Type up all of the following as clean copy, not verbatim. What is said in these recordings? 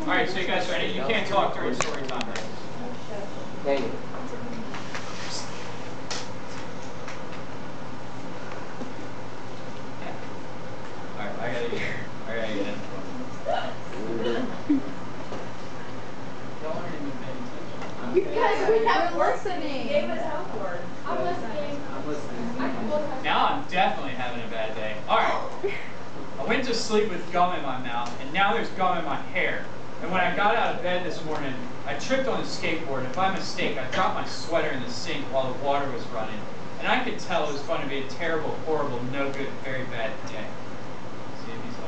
All right, so you guys ready? You can't talk during story time, right? Thank you. All right, I gotta get in. You guys, we have listening. You gave us homework. I'm listening. I'm listening. Now I'm definitely having a bad day. All right. I went to sleep with gum in my mouth, and now there's gum in my hair. And when I got out of bed this morning, I tripped on the skateboard, and by mistake, I dropped my sweater in the sink while the water was running. And I could tell it was going to be a terrible, horrible, no good, very bad day. See if he's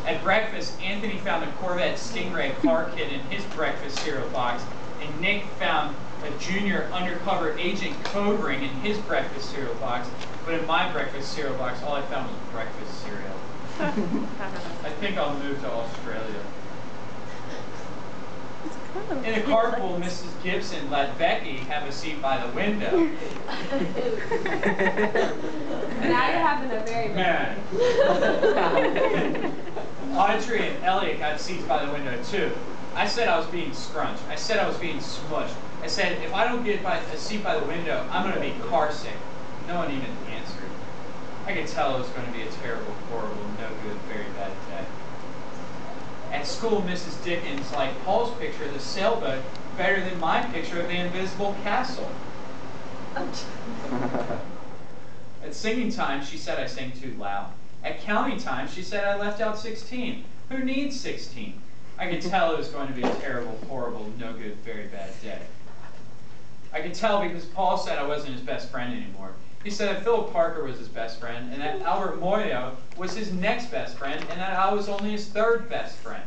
like... At breakfast, Anthony found a Corvette Stingray car kit in his breakfast cereal box, and Nick found a junior undercover agent code ring in his breakfast cereal box. But in my breakfast cereal box, all I found was breakfast cereal. I think I'll move to Australia. In the carpool, Mrs. Gibson let Becky have a seat by the window. Now you're having a very bad day. Audrey and Elliot got seats by the window too. I said I was being scrunched. I said I was being smushed. I said if I don't get a seat by the window, I'm going to be car sick. No one even answered. I could tell it was going to be a terrible, horrible, no good, very bad day. At school, Mrs. Dickens liked Paul's picture of the sailboat better than my picture of the invisible castle. At singing time, she said I sang too loud. At counting time, she said I left out 16. Who needs 16? I could tell it was going to be a terrible, horrible, no good, very bad day. I could tell because Paul said I wasn't his best friend anymore. He said that Philip Parker was his best friend, and that Albert Moyo was his next best friend, and that I was only his third best friend.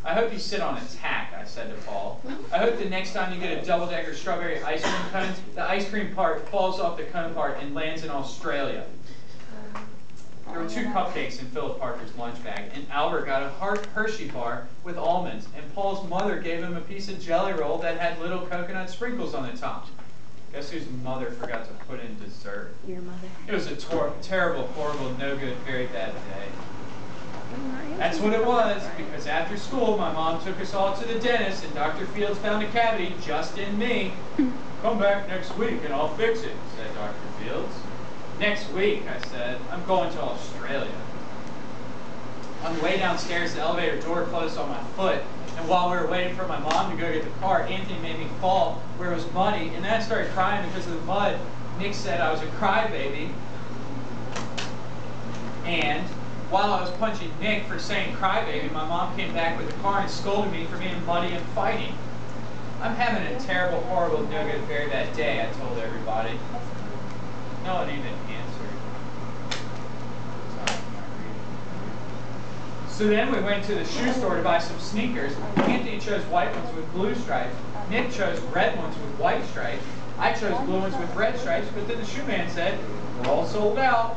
I hope you sit on a tack, I said to Paul. I hope the next time you get a double-decker strawberry ice cream cone, the ice cream part falls off the cone part and lands in Australia. There were 2 cupcakes in Philip Parker's lunch bag, and Albert got a Hershey bar with almonds, and Paul's mother gave him a piece of Jelly Roll that had little coconut sprinkles on the top. Guess whose mother forgot to put in dessert? Your mother. It was a terrible, horrible, no good, very bad day. That's what it was, because after school, my mom took us all to the dentist, and Dr. Fields found a cavity just in me. Come back next week and I'll fix it, said Dr. Fields. Next week, I said, I'm going to Australia. On the way downstairs, the elevator door closed on my foot, and while we were waiting for my mom to go get the car, Anthony made me fall where it was muddy, and then I started crying because of the mud. Nick said I was a crybaby, and while I was punching Nick for saying crybaby, my mom came back with the car and scolded me for being muddy and fighting. I'm having a terrible, horrible, no good, very bad day, I told everybody. No one even answered. So then we went to the shoe store to buy some sneakers. Anthony chose white ones with blue stripes. Nick chose red ones with white stripes. I chose blue ones with red stripes, but then the shoe man said, we're all sold out.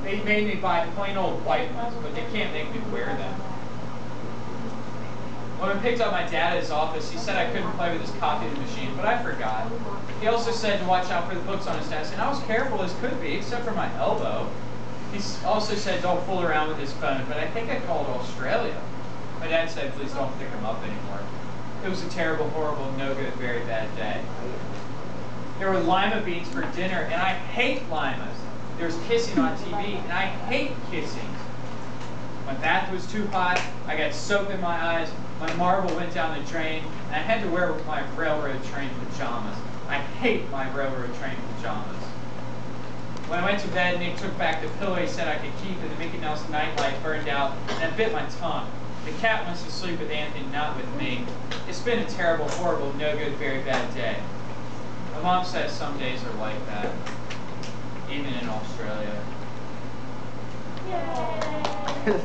They made me buy plain old white ones, but they can't make me wear them. When I picked up my dad at his office, he said I couldn't play with his copy machine, but I forgot. He also said to watch out for the books on his desk, and I was careful as could be, except for my elbow. He also said don't fool around with his phone, but I think I called Australia. My dad said please don't pick him up anymore. It was a terrible, horrible, no good, very bad day. There were lima beans for dinner, and I hate limas. There was kissing on TV, and I hate kissing. My bath was too hot, I got soap in my eyes, my marble went down the drain, and I had to wear my railroad train pajamas. I hate my railroad train pajamas. When I went to bed, Nick took back the pillow he said I could keep, and the Mickey Mouse nightlight burned out, and I bit my tongue. The cat wants to sleep with Anthony, not with me. It's been a terrible, horrible, no good, very bad day. My mom says some days are like that, even in Australia. Yay!